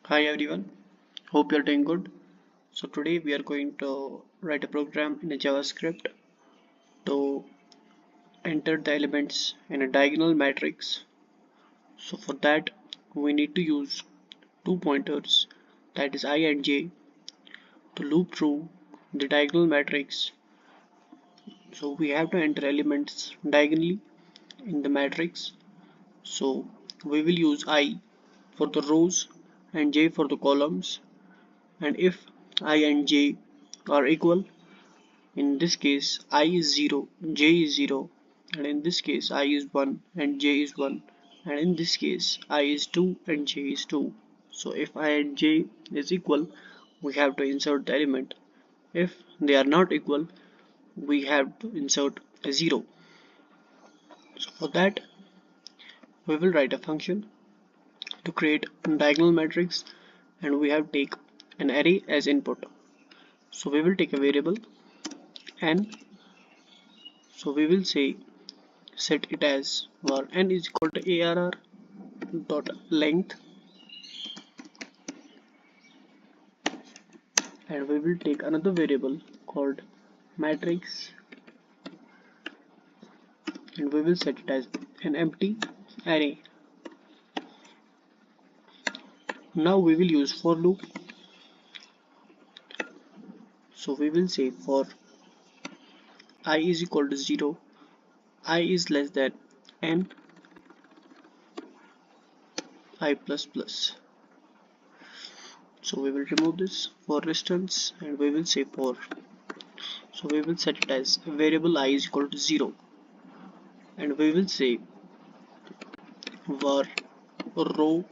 Hi everyone, hope you're doing good. So today we are going to write a program in a JavaScript to enter the elements in a diagonal matrix. So for that we need to use two pointers, that is I and j, to loop through the diagonal matrix. So we have to enter elements diagonally in the matrix. So we will use I for the rows and j for the columns, and if I and j are equal, in this case I is 0, j is 0, and in this case I is 1 and j is 1, and in this case I is 2 and j is 2. So if I and j is equal, we have to insert the element. If they are not equal, we have to insert a 0. So for that we will write a function to create a diagonal matrix, and we have take an array as input. So we will take a variable n. So we will say set it as var n is equal to arr dot length, and we will take another variable called matrix, and we will set it as an empty array. Now we will use for loop. So we will say for I is equal to 0, I is less than n, I plus plus. So we will remove this for instance, and we will say for. So we will set it as variable I is equal to 0, and we will say var row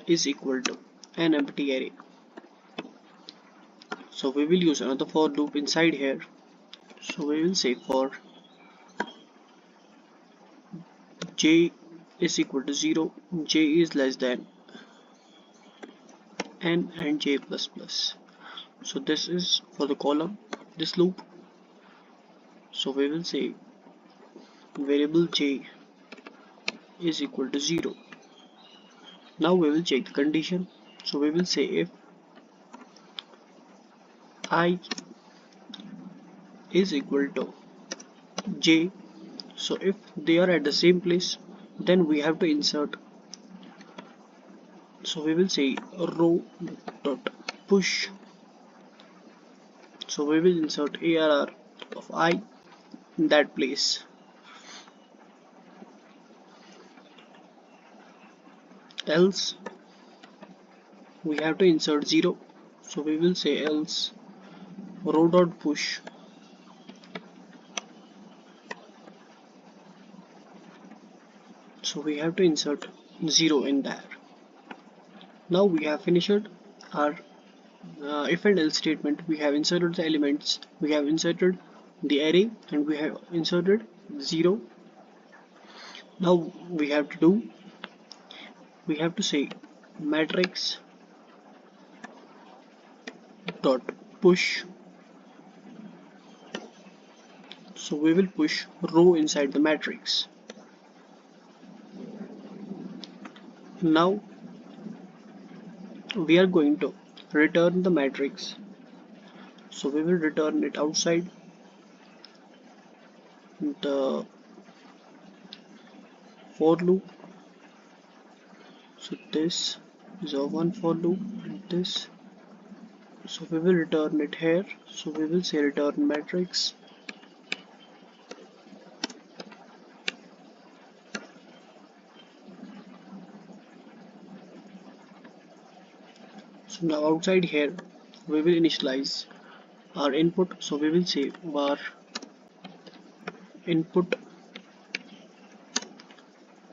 is equal to an empty array. So we will use another for loop inside here. So we will say for j is equal to 0, j is less than n and j plus plus. So this is for the column, this loop. So we will say variable j is equal to 0. Now we will check the condition. So we will say if I is equal to j, so if they are at the same place, then we have to insert. So we will say row dot push. So we will insert arr of I in that place. Else we have to insert 0. So we will say else row dot push. So we have to insert 0 in there. Now we have finished our if and else statement. We have inserted the elements, we have inserted the array, and we have inserted 0. Now we have to say matrix dot push. So we will push row inside the matrix. Now we are going to return the matrix. So we will return it outside the for loop. So this is our one for loop, and this. So we will return it here. So we will say return matrix. So now outside here we will initialize our input. So we will say var input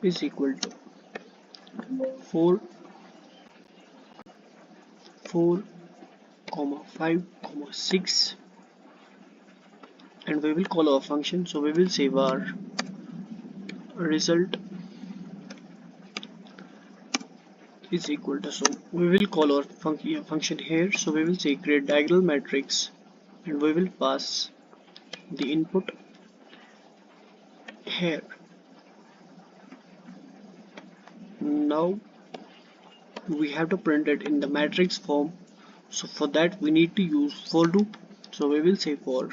is equal to 4 4 5 6, and we will call our function. So we will say var result is equal to, so we will call our function here. So we will say create diagonal matrix, and we will pass the input here. Now we have to print it in the matrix form. So for that we need to use for loop. So we will say for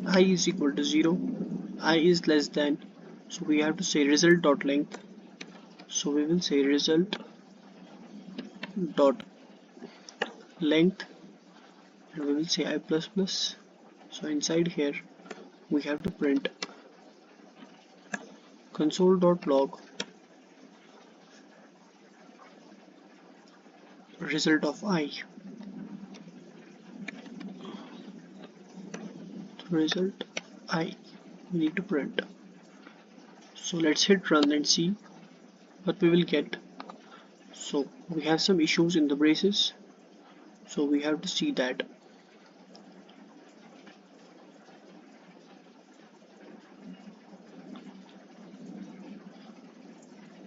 I is equal to 0, I is less than, so we have to say result dot length. So we will say result dot length, and we will say I plus plus. So inside here we have to print console.log result of I. Result I we need to print. So let's hit run and see what we will get. So we have some issues in the braces, so we have to see that.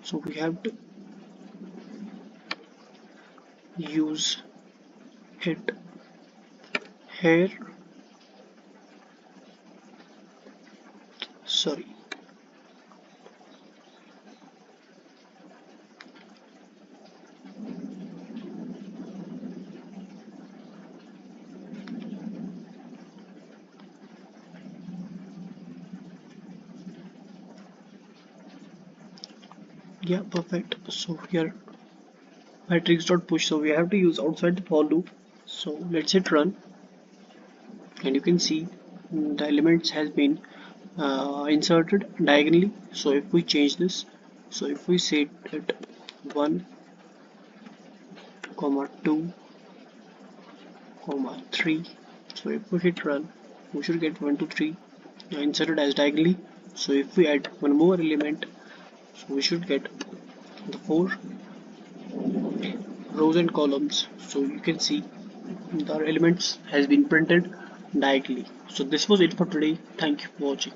So we have to use hit here, sorry, yeah, perfect. So here matrix dot push, so we have to use outside the for loop. So let's hit run, and you can see the elements has been inserted diagonally. So if we change this, so if we say it 1 comma 2 comma 3, so if we hit run we should get 1 2 3 inserted as diagonally. So if we add one more element, so we should get the 4 rows and columns. So you can see the elements has been printed diagonally. So this was it for today. Thank you for watching.